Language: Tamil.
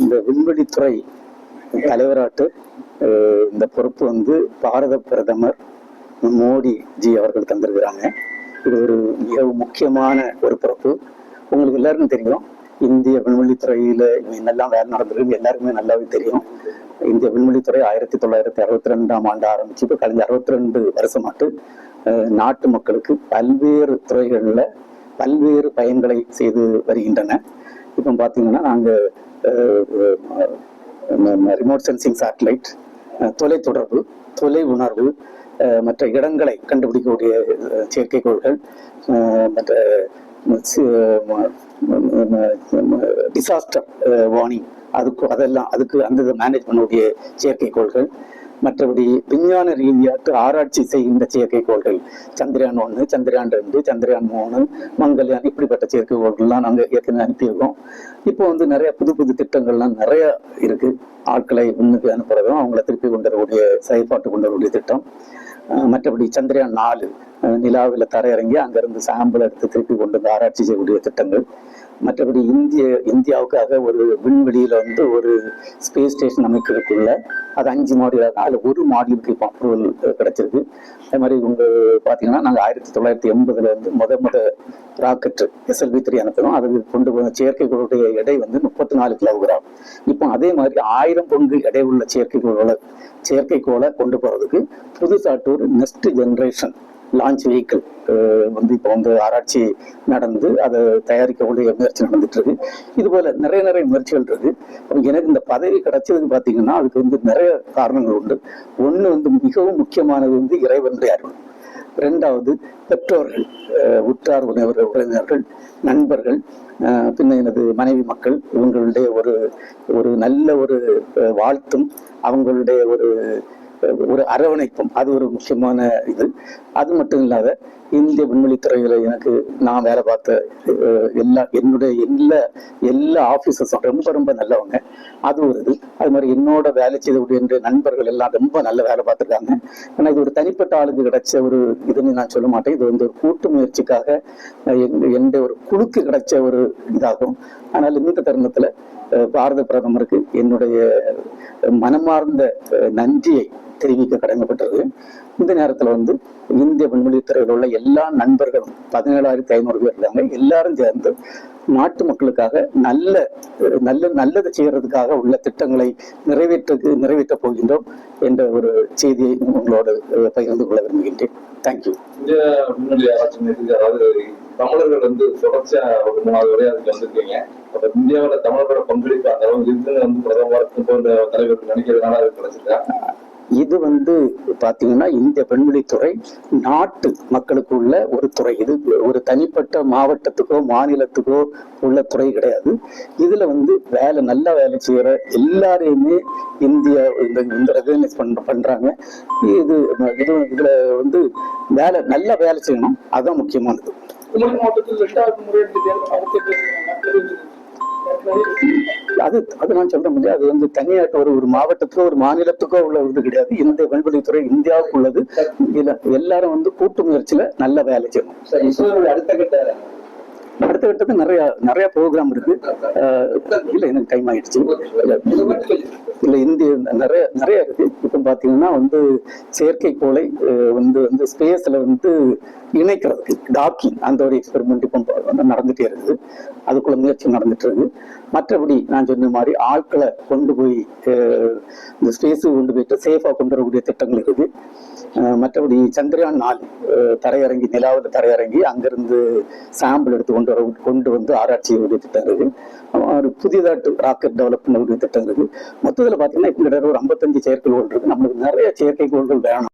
இந்த விண்வெளித்துறை தலைவராட்டு இந்த பொறுப்பு வந்து பாரத பிரதமர் மோடி ஜி அவர்கள் தந்திருக்கிறாங்க. இது ஒரு மிக முக்கியமான ஒரு பொறுப்பு. உங்களுக்கு எல்லாருக்கும் தெரியும், இந்திய விண்வெளித்துறையில என்னெல்லாம் வேலை நடந்திருக்கு எல்லாருக்குமே நல்லாவே தெரியும். இந்திய விண்வெளித்துறை 1962 ஆரம்பிச்சு இப்போ கழிஞ்ச 62 வருஷமாட்டு நாட்டு மக்களுக்கு பல்வேறு துறைகளில் பல்வேறு பயன்களை செய்து வருகின்றன. இப்போ பார்த்தீங்கன்னா நாங்கள் ரிமோட் சென்சிங் சேட்டலைட், தொலைத்தொடர்பு, தொலை உணர்வு, மற்ற இடங்களை கண்டுபிடிக்கக்கூடிய செயற்கைக்கோள்கள், மற்ற டிசாஸ்டர் வார்னிங் அதுக்கு அந்த மேனேஜ் பண்ணக்கூடிய செயற்கைக்கோள்கள், மற்றபடி விஞ்ஞான ரீதியாக ஆராய்ச்சி செய்கின்ற செயற்கைக்கோள்கள் சந்திரயான் 1, சந்திரயான் 2, சந்திரயான் 3, மங்கள்யான், இப்படிப்பட்ட செயற்கைக்கோள்கள்லாம் நாங்கள் ஏற்கனவே அனுப்பியிருக்கோம். இப்போ வந்து நிறைய புது புது திட்டங்கள்லாம் நிறைய இருக்கு. ஆட்களை முன்னுக்கு அனுப்புறதும் அவங்கள திருப்பி கொண்டு வரக்கூடிய செயல்பாட்டு கொண்டு வரக்கூடிய திட்டம். மற்றபடி சந்திரயான் 4 நிலாவில் தரையிறங்கி அங்கிருந்து சாம்பிள் எடுத்து திருப்பி கொண்டு வந்து ஆராய்ச்சி செய்யக்கூடிய திட்டங்கள். மற்றபடி இந்தியாவுக்காக ஒரு விண்வெளியில வந்து ஒரு ஸ்பேஸ் ஸ்டேஷன் அமைக்கிறதுக்குள்ள அது 5 மாடியூலாக அதில் ஒரு மாடியூலுக்கு இப்போ அப்ரூவல் கிடைச்சிருக்கு. அதே மாதிரி இவங்க பார்த்தீங்கன்னா நாங்கள் 1980 வந்து முத ராக்கெட் SLV-3 அனுப்புகிறோம். அதுக்கு கொண்டு போன செயற்கைக்கோளுடைய எடை வந்து 34 கிலோகிராம். இப்போ அதே மாதிரி 1000 பங்கு எடை உள்ள செயற்கைக்கோளை கொண்டு போறதுக்கு புதுசாட்டு ஒரு நெக்ஸ்ட் ஜெனரேஷன் லான்ச் வெஹிக்கிள் வந்து இப்போ வந்து ஆராய்ச்சி நடந்து அதை தயாரிக்கக்கூடிய முயற்சி நடந்துட்டு இருக்கு. இது போல நிறைய முயற்சிகள் இருக்கு. எனக்கு இந்த பதவி கிடைச்சதுக்கு பார்த்தீங்கன்னா அதுக்கு வந்து நிறைய காரணங்கள் உண்டு. ஒன்று வந்து மிகவும் முக்கியமானது வந்து இறைவனுடைய அருள். 2வது பெற்றோர்கள், உற்றார் உறவினர்கள், நண்பர்கள், பின்ன எனது மனைவி மக்கள், இவங்களுடைய ஒரு நல்ல ஒரு வாழ்த்தும் அவங்களுடைய ஒரு அரவணைப்பும் அது ஒரு முக்கியமான இது. அது மட்டும் இல்லாத இந்திய விண்வெளித்துறையில எனக்கு நான் வேலை பார்த்த எல்லா ஆபீசர்ஸும் ரொம்ப நல்லவங்க. அது ஒரு இது. அது மாதிரி என்னோட வேலை செய்யக்கூடிய நண்பர்கள் எல்லாம் ரொம்ப நல்ல வேலை பார்த்துருக்காங்க. ஏன்னா இது ஒரு தனிப்பட்ட ஆளுக்கு கிடைச்ச ஒரு இதுன்னு நான் சொல்ல மாட்டேன். இது வந்து ஒரு கூட்டு முயற்சிக்காக என்னுடைய ஒரு குழுக்கு கிடைச்ச ஒரு இதாகும். அதனால இந்த தருணத்துல பாரத பிரதமருக்கு என்னுடைய மனமார்ந்த நன்றியை தெரிவிக்க கடமைப்பட்டது. இந்த நேரத்துல வந்து இந்திய விண்வெளித்துறையில் உள்ள எல்லா நண்பர்களும் 17,500 பேர் இருக்காங்க. எல்லாரும் சேர்ந்து நாட்டு மக்களுக்காக நல்லது செய்யறதுக்காக உள்ள திட்டங்களை நிறைவேற்ற போகின்றோம் என்ற ஒரு செய்தியை உங்களோடு பகிர்ந்து கொள்ள விரும்புகின்றேன். தேங்க்யூ. இந்திய விண்வெளி ஆராய்ச்சி, அதாவது தமிழர்கள் வந்து தொடர்ச்சியா ஒரு 3வது வரையா அதுக்கு வந்திருக்கீங்க. அப்ப இந்தியாவில தமிழர்களோட பங்களிப்பு அந்த அளவு இருக்குன்னு வந்து பிரதமர் போன்ற தலைவர்கள் நினைக்கிறதுனால அது கிடைச்சிருக்கா? இது வந்து பாத்தீங்கன்னா இந்திய விண்வெளித்துறை நாட்டு மக்களுக்கு உள்ள ஒரு துறை. இது ஒரு தனிப்பட்ட மாவட்டத்துக்கோ மாநிலத்துக்கோ உள்ள துறை கிடையாது. இதுல வந்து நல்ல வேலை செய்யற எல்லாரையுமே இந்தியா இந்த ரெகக்னைஸ் பண்றாங்க. இதுல வந்து நல்ல வேலை செய்யணும், அதுதான் முக்கியமானது. குமரி மாவட்டத்தில் 2வது முறை அது நான் சொல்ல முடியாது. அது வந்து தனியாக ஒரு மாவட்டத்துக்கோ ஒரு மாநிலத்துக்கோ உள்ள இது கிடையாது. இந்த விண்வெளித்துறை இந்தியாவுக்கு உள்ளது. இதுல எல்லாரும் வந்து கூட்டு முயற்சியில நல்ல வேலை செய்யணும். அடுத்த கட்டத்துக்கு நிறைய ப்ரோக்ராம் இருக்கு. இல்ல எனக்கு டைம் ஆயிடுச்சு. இல்ல இந்திய நிறைய இருக்கு. இப்ப பாத்தீங்கன்னா வந்து செயற்கைக்கோளை வந்து ஸ்பேஸ்ல வந்து இணைக்கிறதுக்கு டாக்கிங் அந்த ஒரு எக்ஸ்பெரிமெண்ட் இப்போ நடந்துட்டே இருக்குது. அதுக்குள்ள முயற்சி நடந்துட்டு இருக்கு. மற்றபடி நான் சொன்ன மாதிரி ஆட்களை கொண்டு போய் இந்த ஸ்பேஸுக்கு கொண்டு போயிட்டு சேஃபா கொண்டு வரக்கூடிய திட்டங்கள் இருக்கு. மற்றபடி சந்திரயான் 4 நிலாவில் தரையிறங்கி அங்கிருந்து சாம்பிள் எடுத்து கொண்டு வந்து ஆராய்ச்சி செய்யக்கூடிய திட்டம் இருக்கு. ஒரு புதியதாட்டு ராக்கெட் டெவலப் பண்ணக்கூடிய திட்டம் இருக்கு. மொத்தத்தில் பார்த்தீங்கன்னா இப்படி ஒரு 55 செயற்கைக்கோள் இருக்கு. நம்மளுக்கு நிறைய செயற்கைக்கோள்கள் வேணும்.